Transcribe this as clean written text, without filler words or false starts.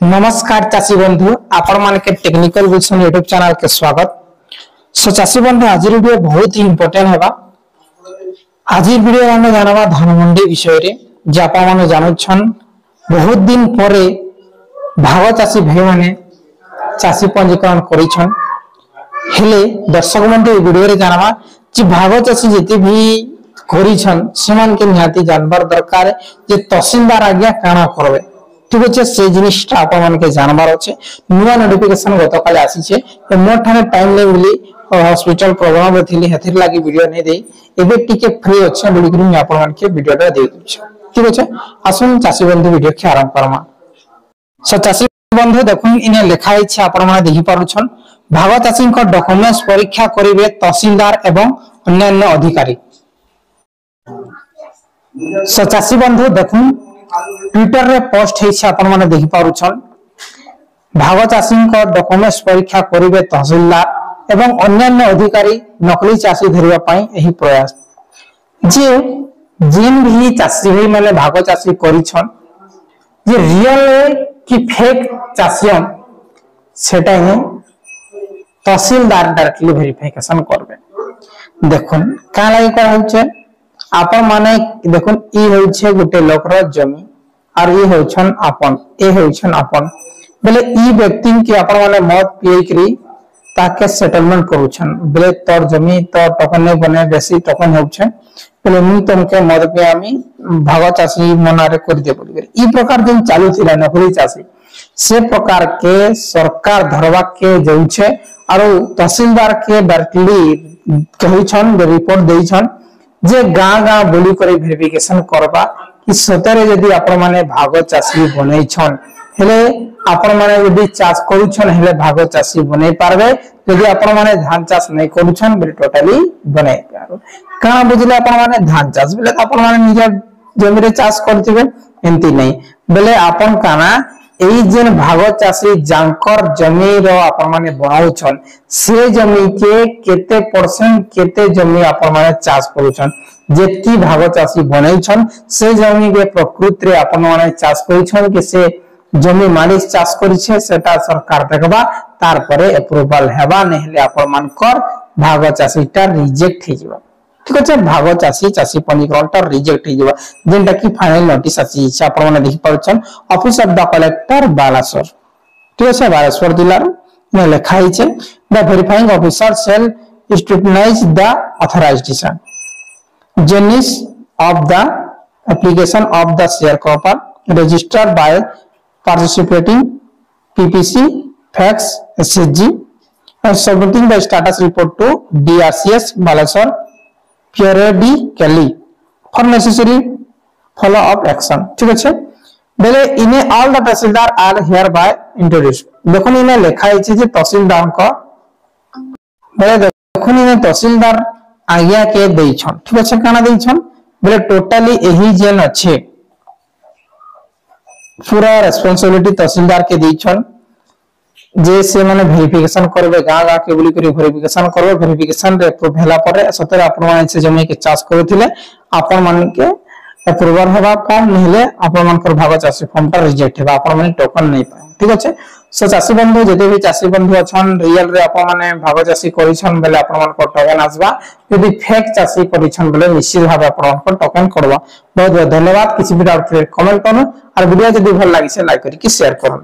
नमस्कार चाषी बंधु आपण मान के टेक्निकल विजन यूट्यूब चैनल के स्वागत। सो चाषी बंधु आज वीडियो बहुत ही इंपोर्टेंट है। आज वीडियो में जानवा धान मंडी विषय रे जे आपण माने जानछन बहुत दिन परे भाग चाषी भाई माने चाषी पंजीकरण करिछन हेले दर्शक बंधु वीडियो रे जानवा जे भाग चाषी जति भी करिछन समान के निहाती जानवर दरकार जे तहसीलदार आज्ञा काना करबे ठीक अच्छे से जिनिसटा आपण मान के जानबार अच्छे नुआ नोटिफिकेशन गतकाल आसी छे तो मोर ठाने टाइम ले बोली हॉस्पिटल प्रोग्राम रे थिली हेतिर लागि वीडियो नै देई एबे टिके फ्री अच्छे बोली करी आपण मान के वीडियोटा दे दूछ ठीक अच्छे। आसुन चाषी बंधु वीडियो के आरंभ करमा। सो चाषी बंधु देखुन इने लिखा छै आपण मान देखि पारुछन भाग चाषी को डॉक्यूमेंट्स परीक्षा करिवे तहसीलदार एवं अन्य अधिकारी। सो चाषी बंधु देखुन ट्विटर रे पोस्ट है आपण माने देखि पारुछन भाग चाषी को डॉक्यूमेंट्स परीक्षा करिवे तहसीलदार एवं अन्य अधिकारी नकली चाषी धरिबा पई एही प्रयास जे जिन भी चाषी भाई माने भाग चाषी करिछन जे रियल कि फेक चाषियन सेटा ही तहसीलदार डायरेक्टली वेरिफिकेशन करबे। देखुन का लागि कर होचे आपण माने देखुन ई होइछे गुटे लोकर जमी और ये होछन आपन ए होछन आपन बेले ई व्यक्ति के आपण माने मत पिए करी ताके सेटलमेंट करूछन बेले तोर जमी तो टोकन ने बने बेसी टोकन होछे बेले मु तुमके मत पे आमी भाग चाषी मनारे कर दे बोली ई प्रकार दिन चालू थिला नकली चाषी से प्रकार के सरकार धरवा के जाउछे और तहसीलदार के डायरेक्टली कहिछन रिपोर्ट देइछन जे गां गां बोली करे वेरिफिकेशन करबा कि सतरे यदि आपण माने भाग चाषी बनै छन हेले आपण माने यदि चाष करूछन हेले भाग चाषी बनै पारबे यदि आपण माने धान चाष नै करूछन बे टोटली बनै पारो का बुझले आपण माने धान चाष बेले आपण माने निज जमी रे चाष करथिबे एंती नै बेले आपण काना एई जेन भाग चाषी जांकर जमी रो आपण माने बनाउछन से जमी के केते परसेंट केते जमी आपण माने चाष करूछन जेतकी भाग चाषी बनैछन से जमी के प्रकृति रे आपण माने चाष करिछन कि से जमी मालिक चाष करिछे सेटा सरकार देखबा तार परे अप्रूवल हेबा नहले आपण मानकर भाग चाषीटा रिजेक्ट हे जिवो ठीक अछि। भाग चाषी चाषी पंजीकरणटा रिजेक्ट हे जिवो जेंटा कि फाइनल नोटिस आसी छै आपण माने देखि पाउछन office of the collector Balasore ठीक अछि। बालासोर जिल्लार ने लिखा है छै the verifying officer shall scrutinise the authorisation genesis of the application of the sharecropper registered by participating PPC, FAX, SSG and submitting the status report to DRCS Balasore periodically for necessary follow up action ठीक है। बेले इने all the tehsildar are hereby introduced देखो इने लिखा है जे तहसीलदार को बेले देखो इने तहसीलदार आज्ञा के देइछन ठीक अछि काना देइछन बेले टोटली एही जेन अछि पूरा रिस्पांसिबिलिटी तहसीलदार के देइछन जे से माने वेरिफिकेशन करबे गां गां के बोली करी वेरिफिकेशन करबे वेरिफिकेशन रे अप्रूव भेला पर सतरे आपण माने से जमी के चाष करथिले आपण मान के अप्रूवल हेबा पर नहले आपण मानकर भाग चाषी फॉर्मटा रिजेक्ट हेबा आपण माने टोकन नै पाए ठीक अछि। सो चाषी बंधु जदि भी चाषी बंधु अछन रियल रे आपण माने भाग चाषी करिछन बेले आपण मानकर टोकन आसबा यदि फेक चाषी करिछन बेले निश्चित भाबे आपण मानकर टोकन करबा। बहुत बहुत धन्यवाद। किसी भी डाउट कमेंट करू और वीडियो जदि भल लागि से लाइक करी के शेयर करू।